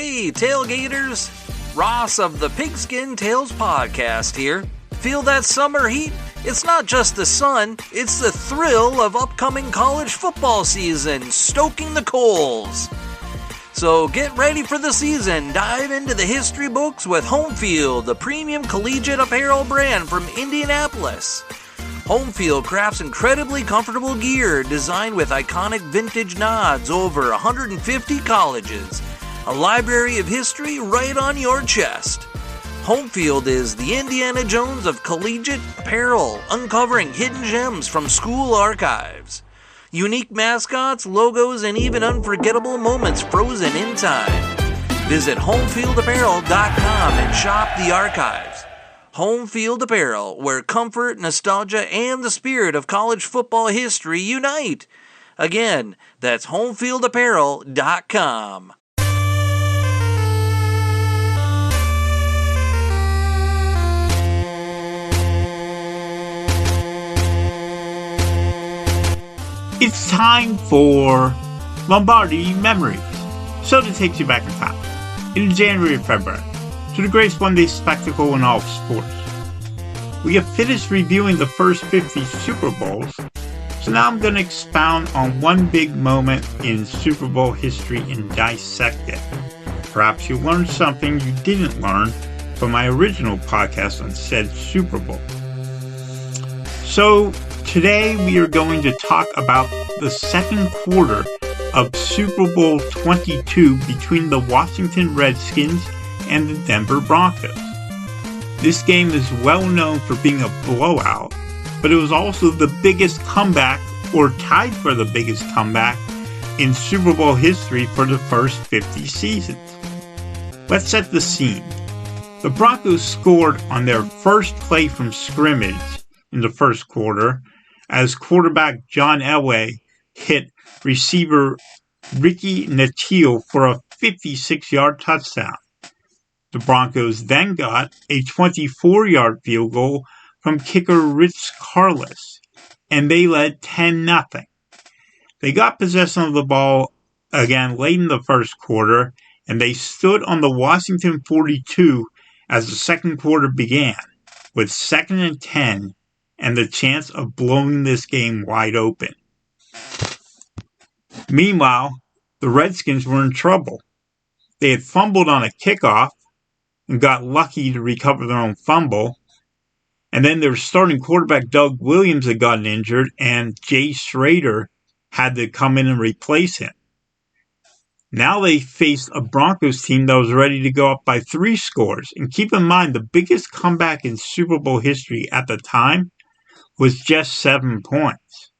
Hey, tailgaters! Ross of the Pigskin Tales podcast here. Feel that summer heat? It's not just the sun, it's the thrill of upcoming college football season, stoking the coals. So get ready for the season. Dive into the history books with Homefield, the premium collegiate apparel brand from Indianapolis. Homefield crafts incredibly comfortable gear designed with iconic vintage nods over 150 colleges. A library of history right on your chest. Homefield is the Indiana Jones of collegiate apparel, uncovering hidden gems from school archives. Unique mascots, logos, and even unforgettable moments frozen in time. Visit homefieldapparel.com and shop the archives. Homefield Apparel, where comfort, nostalgia, and the spirit of college football history unite. Again, that's homefieldapparel.com. It's time for Lombardi Memories. So that takes you back in time, in January and February, to the greatest one-day spectacle in all of sports. We have finished reviewing the first 50 Super Bowls, so now I'm going to expound on one big moment in Super Bowl history and dissect it. Perhaps you learned something you didn't learn from my original podcast on said Super Bowl. So today we are going to talk about the second quarter of Super Bowl XXII between the Washington Redskins and the Denver Broncos. This game is well known for being a blowout, but it was also the biggest comeback, or tied for the biggest comeback, in Super Bowl history for the first 50 seasons. Let's set the scene. The Broncos scored on their first play from scrimmage in the first quarter as quarterback John Elway hit receiver Ricky Nattiel for a 56-yard touchdown. The Broncos then got a 24-yard field goal from kicker Rich Karlis, and they led 10-0. They got possession of the ball again late in the first quarter, and they stood on the Washington 42 as the second quarter began, with 2nd and 10 and the chance of blowing this game wide open. Meanwhile, the Redskins were in trouble. They had fumbled on a kickoff and got lucky to recover their own fumble. And then their starting quarterback, Doug Williams, had gotten injured, and Jay Schrader had to come in and replace him. Now they faced a Broncos team that was ready to go up by 3 scores. And keep in mind, the biggest comeback in Super Bowl history at the time was just 7 points.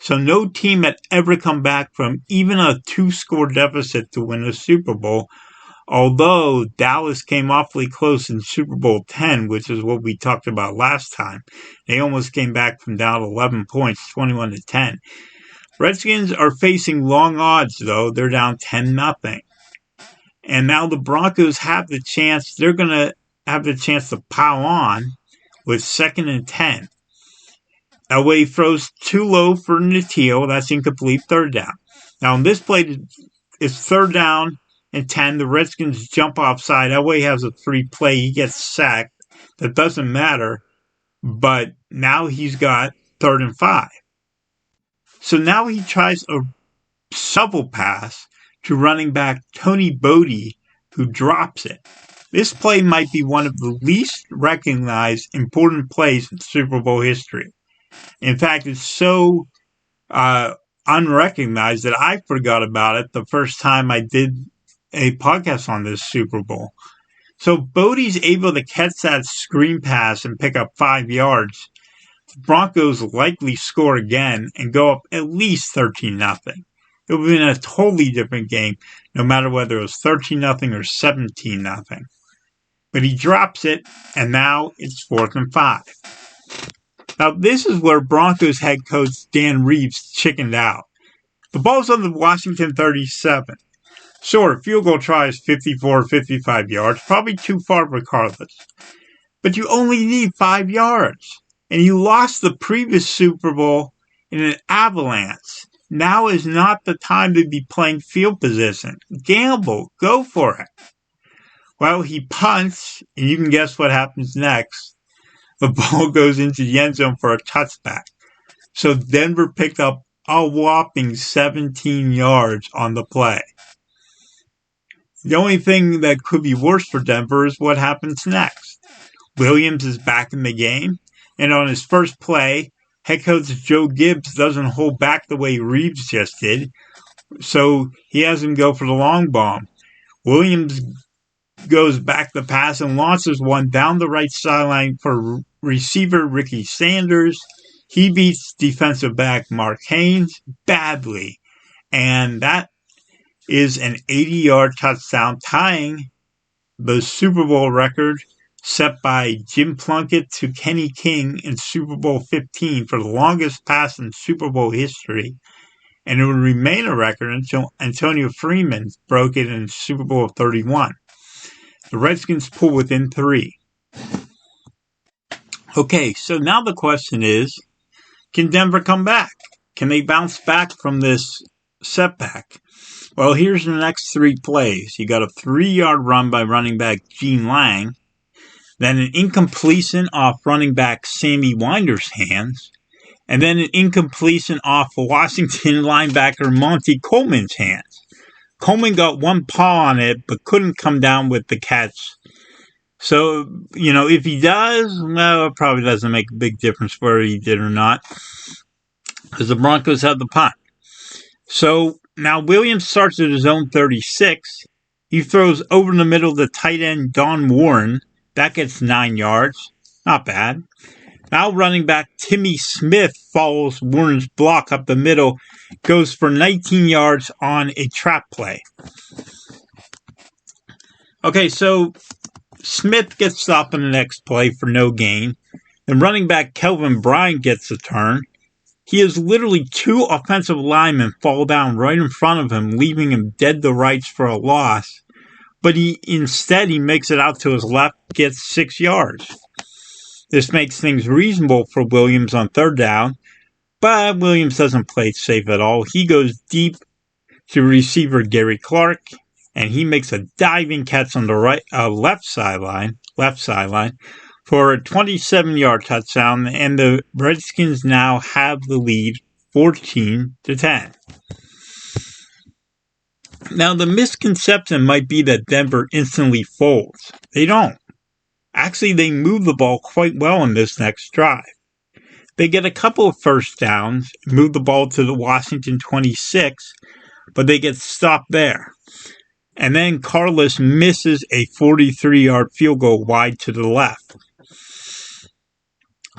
So no team had ever come back from even a 2-score deficit to win a Super Bowl, although Dallas came awfully close in Super Bowl X, which is what we talked about last time. They almost came back from down 11 points, 21-10. Redskins are facing long odds, though. They're down 10-0. And now the Broncos have the chance. They're going to have the chance to pile on with 2nd and 10. Elway throws too low for Nattiel. That's incomplete, 3rd down. Now, in this play, it's 3rd down and 10. The Redskins jump offside. Elway has a free play. He gets sacked. That doesn't matter. But now he's got 3rd and 5. So now he tries a shovel pass to running back Tony Bodie, who drops it. This play might be one of the least recognized important plays in Super Bowl history. In fact, it's so unrecognized that I forgot about it the first time I did a podcast on this Super Bowl. So Bodie's able to catch that screen pass and pick up 5 yards. The Broncos likely score again and go up at least 13-0. It would have been a totally different game, no matter whether it was 13-0 or 17-0. But he drops it, and now it's 4th and 5. Now, this is where Broncos head coach Dan Reeves chickened out. The ball's on the Washington 37. Sure, field goal try is 54 or 55 yards, probably too far regardless. But you only need 5 yards. And you lost the previous Super Bowl in an avalanche. Now is not the time to be playing field position. Gamble. Go for it. Well, he punts, and you can guess what happens next. The ball goes into the end zone for a touchback. So Denver picked up a whopping 17 yards on the play. The only thing that could be worse for Denver is what happens next. Williams is back in the game, and on his first play, head coach Joe Gibbs doesn't hold back the way Reeves just did, so he has him go for the long bomb. Williams goes back the pass and launches one down the right sideline for receiver Ricky Sanders. He beats defensive back Mark Haynes badly, and that is an 80-yard touchdown, tying the Super Bowl record set by Jim Plunkett to Kenny King in Super Bowl XV for the longest pass in Super Bowl history, and it would remain a record until Antonio Freeman broke it in Super Bowl 31. The Redskins pull within 3. Okay, so now the question is, can Denver come back? Can they bounce back from this setback? Well, here's the next 3 plays. You got a 3-yard run by running back Gene Lang, then an incompletion off running back Sammy Winder's hands, and then an incompletion off Washington linebacker Monty Coleman's hands. Coleman got one paw on it, but couldn't come down with the catch. So, if he does, well, it probably doesn't make a big difference whether he did or not, because the Broncos have the punt. So, now Williams starts at his own 36. He throws over the middle to tight end Don Warren. That gets 9 yards. Not bad. Now running back Timmy Smith follows Warren's block up the middle, goes for 19 yards on a trap play. Okay, so Smith gets stopped on the next play for no gain. Then running back Kelvin Bryant gets a turn. He has literally 2 offensive linemen fall down right in front of him, leaving him dead to rights for a loss. But instead he makes it out to his left, gets 6 yards. This makes things reasonable for Williams on 3rd down, but Williams doesn't play it safe at all. He goes deep to receiver Gary Clark, and he makes a diving catch on the left sideline for a 27-yard touchdown, and the Redskins now have the lead 14-10. Now, the misconception might be that Denver instantly folds. They don't. Actually, they move the ball quite well in this next drive. They get a couple of first downs, move the ball to the Washington 26, but they get stopped there. And then Carlos misses a 43-yard field goal wide to the left.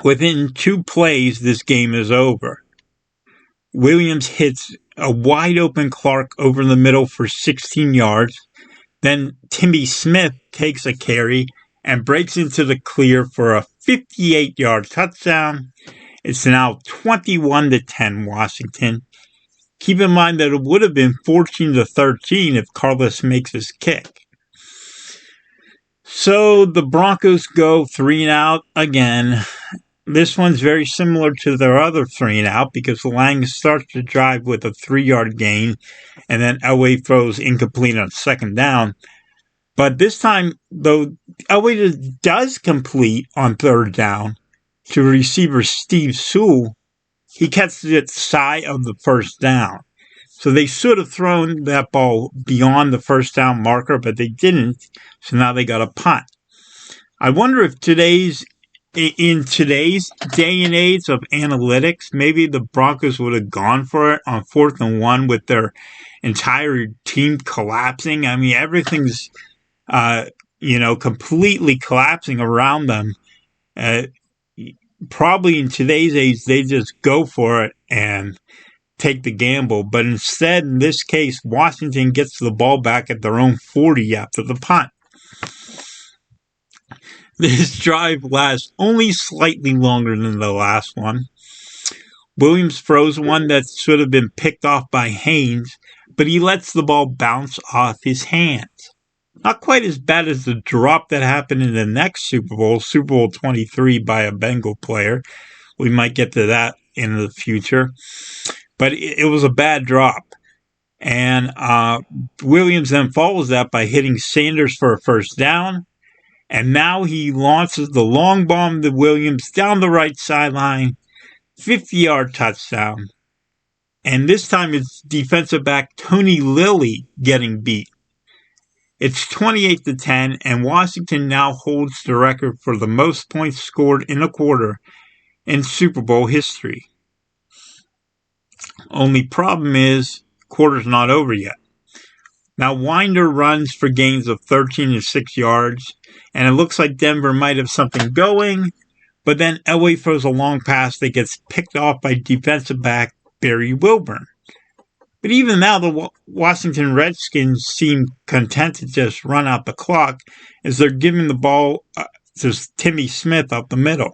Within 2 plays, this game is over. Williams hits a wide-open Clark over the middle for 16 yards. Then Timmy Smith takes a carry and breaks into the clear for a 58-yard touchdown. It's now 21-10 Washington. Keep in mind that it would have been 14-13 if Carlos makes his kick. So the Broncos go 3-and-out again. This one's very similar to their other 3-and-out because Lang starts to drive with a 3-yard gain, and then Elway throws incomplete on 2nd down. But this time, though, Elway does complete on 3rd down to receiver Steve Sewell. He catches it shy of the 1st down. So they should have thrown that ball beyond the 1st down marker, but they didn't. So now they got a punt. I wonder if in today's day and age of analytics, maybe the Broncos would have gone for it on 4th and 1 with their entire team collapsing. I mean, everything's, completely collapsing around them. Probably in today's age, they just go for it and take the gamble. But instead, in this case, Washington gets the ball back at their own 40 after the punt. This drive lasts only slightly longer than the last one. Williams throws one that should have been picked off by Haynes, but he lets the ball bounce off his hands. Not quite as bad as the drop that happened in the next Super Bowl, Super Bowl XXIII, by a Bengal player. We might get to that in the future. but it was a bad drop. And Williams then follows that by hitting Sanders for a first down. And now he launches the long bomb to Williams down the right sideline, 50-yard touchdown. And this time it's defensive back Tony Lilly getting beat. It's 28-10, and Washington now holds the record for the most points scored in a quarter in Super Bowl history. Only problem is, quarter's not over yet. Now Winder runs for gains of 13 and 6 yards, and it looks like Denver might have something going, but then Elway throws a long pass that gets picked off by defensive back Barry Wilburn. But even now, the Washington Redskins seem content to just run out the clock as they're giving the ball to Timmy Smith up the middle.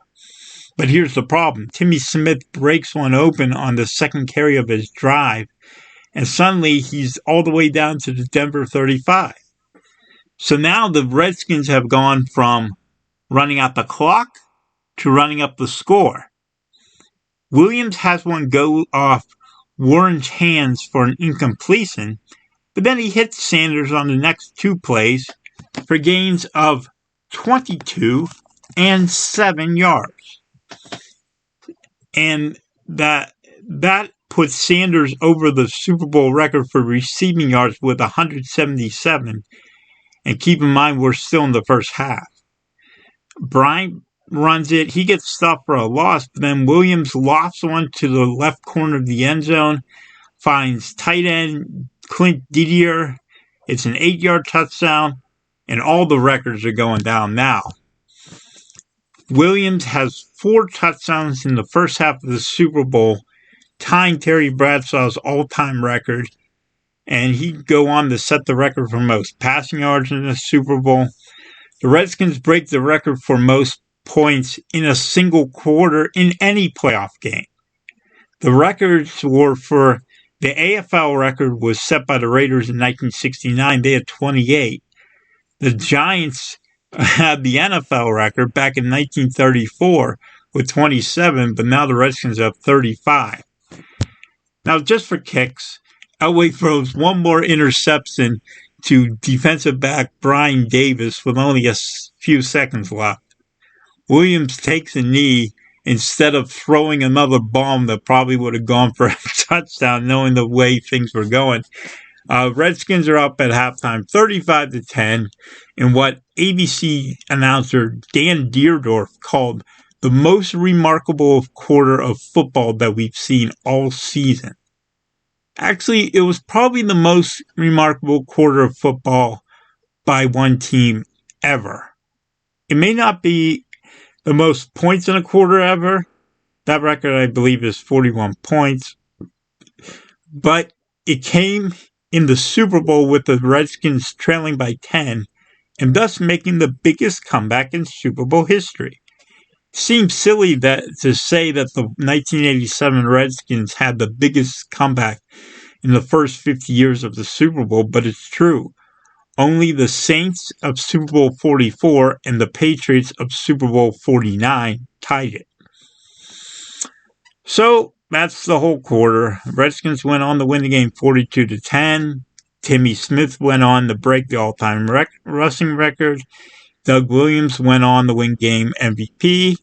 But here's the problem. Timmy Smith breaks one open on the second carry of his drive, and suddenly he's all the way down to the Denver 35. So now the Redskins have gone from running out the clock to running up the score. Williams has one go off Warren's hands for an incompletion, but then he hits Sanders on the next two plays for gains of 22 and 7 yards. And that puts Sanders over the Super Bowl record for receiving yards with 177. And keep in mind, we're still in the first half. Bryant runs it. He gets stopped for a loss, but then Williams lofts one to the left corner of the end zone, finds tight end Clint Didier. It's an 8-yard touchdown, and all the records are going down now. Williams has 4 touchdowns in the first half of the Super Bowl, tying Terry Bradshaw's all-time record, and he'd go on to set the record for most passing yards in the Super Bowl. The Redskins break the record for most points in a single quarter in any playoff game. The records were for the AFL record was set by the Raiders in 1969. They had 28. The Giants had the NFL record back in 1934 with 27, but now the Redskins have 35. Now, just for kicks, Elway throws one more interception to defensive back Brian Davis with only a few seconds left. Williams takes a knee instead of throwing another bomb that probably would have gone for a touchdown, knowing the way things were going. Redskins are up at halftime, 35-10, in what ABC announcer Dan Deerdorf called the most remarkable quarter of football that we've seen all season. Actually, it was probably the most remarkable quarter of football by one team ever. It may not be the most points in a quarter ever. That record, I believe, is 41 points. But it came in the Super Bowl with the Redskins trailing by 10, and thus making the biggest comeback in Super Bowl history. It seems silly to say that the 1987 Redskins had the biggest comeback in the first 50 years of the Super Bowl, but it's true. Only the Saints of Super Bowl 44 and the Patriots of Super Bowl 49 tied it. So that's the whole quarter. Redskins went on to win the game 42-10. Timmy Smith went on to break the all-time rushing record. Doug Williams went on to win game MVP.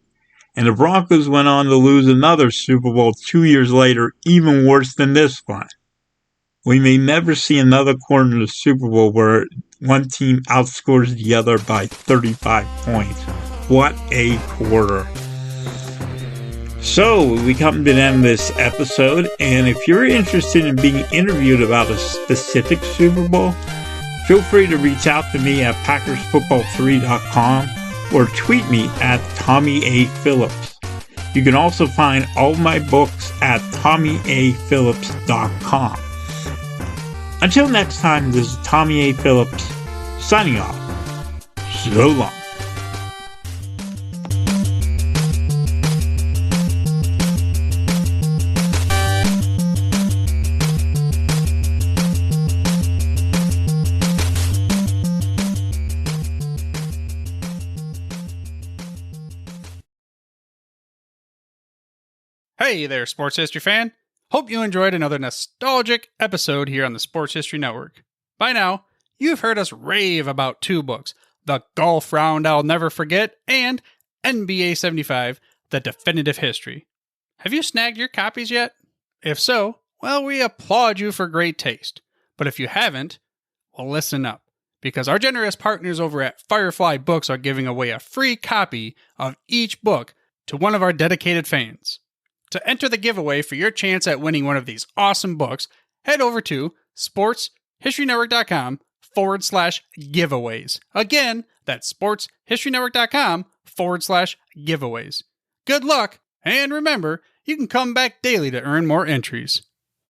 And the Broncos went on to lose another Super Bowl 2 years later, even worse than this one. We may never see another quarter in the Super Bowl where one team outscores the other by 35 points. What a quarter. So, we come to the end of this episode, and if you're interested in being interviewed about a specific Super Bowl, feel free to reach out to me at PackersFootball3.com or tweet me at Tommy A. Phillips. You can also find all of my books at TommyAPhillips.com. Until next time, this is Tommy A. Phillips signing off. So long. Hey there, sports history fan. Hope you enjoyed another nostalgic episode here on the Sports History Network. By now, you've heard us rave about two books, The Golf Round I'll Never Forget and NBA 75, The Definitive History. Have you snagged your copies yet? If so, well, we applaud you for great taste. But if you haven't, well, listen up, because our generous partners over at Firefly Books are giving away a free copy of each book to one of our dedicated fans. To enter the giveaway for your chance at winning one of these awesome books, head over to sportshistorynetwork.com/giveaways. Again, that's sportshistorynetwork.com/giveaways. Good luck, and remember, you can come back daily to earn more entries.